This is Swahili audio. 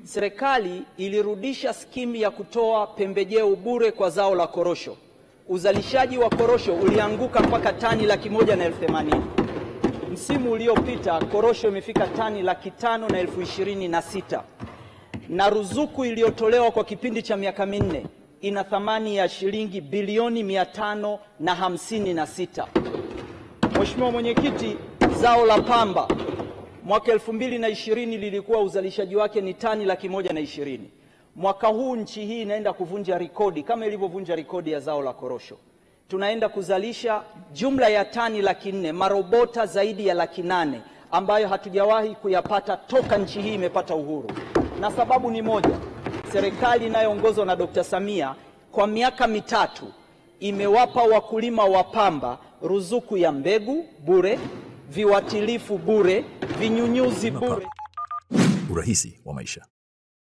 Serikali ilirudisha skimu ya kutoa pembejeo bure kwa zao la korosho. Uzalishaji wa korosho ulianguka mpaka tani 1,180,000. Msimu uliopita korosho imefika tani 5,526,000. Na ruzuku iliyotolewa kwa kipindi cha miaka minne ina thamani ya shilingi bilioni 556. Mheshimiwa Mwenyekiti, zao la pamba mwaka 2020 lilikuwa uzalishaji wake ni tani 120,000. Mwaka huu nchi hii inaenda kuvunja rekodi kama ilivyovunja rekodi ya zao la korosho. Tunaenda kuzalisha jumla ya tani 400,000, marobota zaidi ya 800,000 ambayo hatujawahi kuyapata toka nchi hii imepata uhuru. Na sababu ni moja, serikali inayoongozwa na Dr. Samia kwa miaka mitatu imewapa wakulima wa pamba ruzuku ya mbegu bure, viuatilifu bure, vinyunyuzi bure. Urahisi wa maisha.